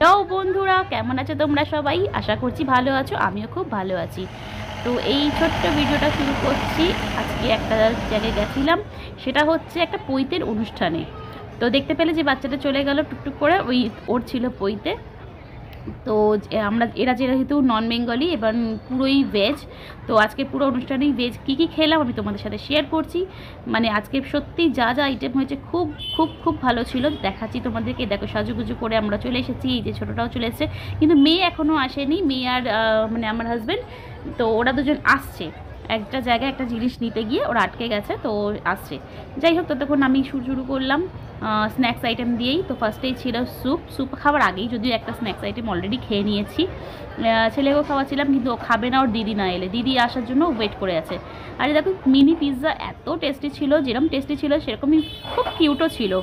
Hello বন্ধুরা, কেমন আছো তোমরা সবাই? আশা করছি ভালো আছো, আমিও খুব ভালো আছি। তো এই ছোট্ট ভিডিওটা শুরু করছি। আজকে একটা জায়গায় গেছিলাম, সেটা হচ্ছে একটা পৈতের অনুষ্ঠানে। তো দেখতে পেলে যে বাচ্চাটা চলে গেল টুকটুক করে, ওর ছিল পৈতে। তো এরা যেহেতু নন বেঙ্গলি, এবার পুরোই ভেজ। তো আজকে পুরো অনুষ্ঠানেই ভেজ। কী কী খেলাম আমি তোমাদের সাথে শেয়ার করছি। মানে আজকে সত্যি যা যা আইটেম হয়েছে খুব খুব খুব ভালো ছিল। দেখাচ্ছি তোমাদেরকে। দেখো, সাজুগুজু করে আমরা চলে এসেছি। এই যে ছোটোটাও চলে এসেছে, কিন্তু মেয়ে এখনও আসেনি। মেয়ে আর মানে আমার হাজব্যান্ড, তো ওরা দুজন আসছে। একটা জায়গায় একটা জিনিস নিতে গিয়ে ওরা আটকে গেছে, তো আসছে। যাই হোক, ততক্ষণ আমি শুরু করলাম স্ন্যাক্স আইটেম দিয়েই। তো ফার্স্টেই ছিল স্যুপ খাওয়ার আগেই যদিও একটা স্ন্যাক্স আইটেম অলরেডি খেয়ে নিয়েছি। ছেলেকেও খাওয়াচ্ছিলাম, কিন্তু ও খাবে না, ওর দিদি না এলে। দিদি আসার জন্য ওয়েট করে আছে। আর দেখো, মিনি পিৎজা এত টেস্টি ছিল, যেরকম টেস্টি ছিল সেরকমই খুব কিউটও ছিল।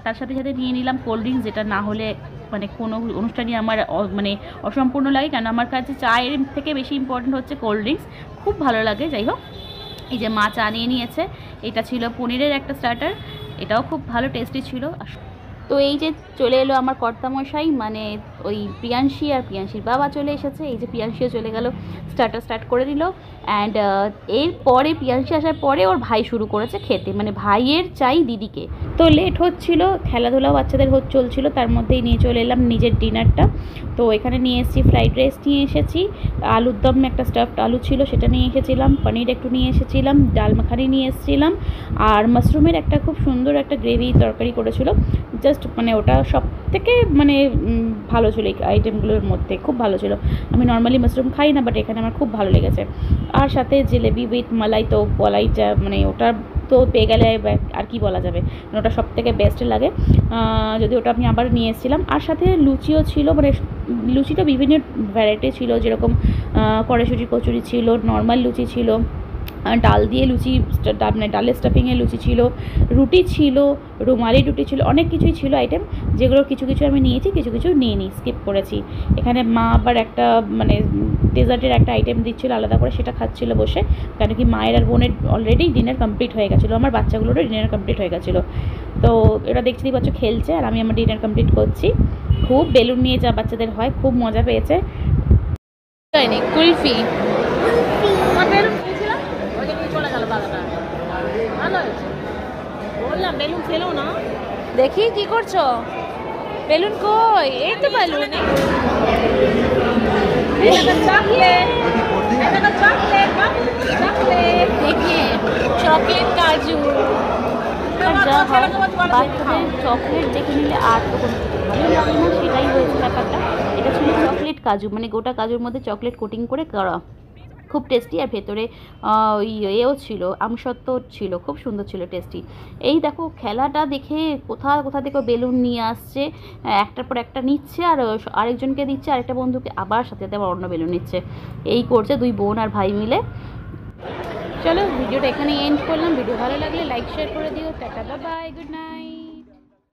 তার সাথে সাথে নিয়ে নিলাম কোল্ড ড্রিঙ্কস, যেটা না হলে মানে কোনো অনুষ্ঠানই আমার মানে অসম্পূর্ণ লাগে। কারণ আমার কাছে চায়ের থেকে বেশি ইম্পর্টেন্ট হচ্ছে কোল্ড ড্রিঙ্কস, খুব ভালো লাগে। যাই হোক, এই যে মা চা নিয়ে নিয়েছে। এটা ছিল পনিরের একটা স্টার্টার, এটাও খুব ভালো টেস্টি ছিল। তো এই যে চলে এলো আমার কর্তামশাই, মানে ওই প্রিয়াংশী আর প্রিয়াংশীর বাবা চলে এসেছে। এই যে প্রিয়াংশীও চলে গেল, স্টার্ট করে দিল। অ্যান্ড এরপরে প্রিয়াংশী আসার পরে ওর ভাই শুরু করেছে খেতে, মানে ভাইয়ের চাই দিদিকে। তো লেট হচ্ছিল, খেলাধুলাও বাচ্চাদের চলছিল, তার মধ্যেই নিয়ে চলে এলাম নিজের ডিনারটা। তো এখানে নিয়ে এসেছি ফ্রাইড রাইস নিয়ে এসেছি, আলুর দম একটা স্টাফড আলু ছিল সেটা নিয়ে এসেছিলাম, পনির একটু নিয়ে এসেছিলাম, ডাল মাখানি নিয়ে এসেছিলাম, আর মাশরুমের একটা খুব সুন্দর একটা গ্রেভি তরকারি করেছিল। জাস্ট মানে ওটা সব থেকে মানে ভালো ছিল এই আইটেমগুলোর মধ্যে, খুব ভালো ছিল। আমি নর্মালি মাশরুম খাই না, বাট এখানে আমার খুব ভালো লেগেছে। আর সাথে জিলেবি উইথ মালাই, তো বলাই যা, মানে ওটা তো পেয়ে গেলে আর কি বলা যাবে, ওটা সব থেকে বেস্ট লাগে। যদি ওটা আমি আবার নিয়ে এসেছিলাম। আর সাথে লুচিও ছিল, মানে লুচিটা বিভিন্ন ভ্যারাইটি ছিল, যেরকম কড়াইশুঁটি কচুরি ছিল, নর্মাল লুচি ছিল, ডাল দিয়ে লুচি, মানে ডালের স্টাফিংয়ে লুচি ছিল, রুটি ছিল, রুমালি রুটি ছিল, অনেক কিছুই ছিল আইটেম, যেগুলো কিছু কিছু আমি নিয়েছি, কিছু কিছু নিইনি, স্কিপ করেছি। এখানে মা আবার একটা মানে ডেজার্টের একটা আইটেম দিচ্ছিলো আলাদা করে, সেটা খাচ্ছিলো বসে। কেন কি মায়ের আর বোনের অলরেডি ডিনার কমপ্লিট হয়ে গেছিলো, আমার বাচ্চাগুলোরও ডিনার কমপ্লিট হয়ে গেছিলো। তো এরা দেখছি বাচ্চা খেলছে, আর আমি আমার ডিনার কমপ্লিট করছি। খুব বেলুন নিয়ে যা বাচ্চাদের হয়, খুব মজা পেয়েছে। কুলফি বললাম বেলুন খেলো না। দেখি কি করছো, বেলুন কই? এই তো বেলুন, চকলেট কাজু। বাচ্চাদের চকলেট দেখে নিলে আর তো কোনো কিছু ভালো লাগে না, সেটাই হয়েছে ব্যাপারটা। এটা ছিল চকলেট কাজু, মানে গোটা কাজুর মধ্যে চকলেট কোটিং করে করা, খুব টেস্টি। আর ভেতরে ওই এও ছিল, আমসত্ত্ব ছিল, খুব সুন্দর ছিল, টেস্টি। এই দেখো, খেলাটা দেখে কোথা থেকে বেলুন নিয়ে আসছে, একটার পর একটা নিচ্ছে, আর আরেকজনকে দিচ্ছে, আরেকটা বন্ধুকে আবার সাথে সাথে আবার অন্য বেলুন নিচ্ছে। এই করছে দুই বোন আর ভাই মিলে। চলো, ভিডিওটা এখানে এন্ড করলাম। ভিডিও ভালো লাগলে লাইক শেয়ার করে দিও। Tata, bye bye, good night.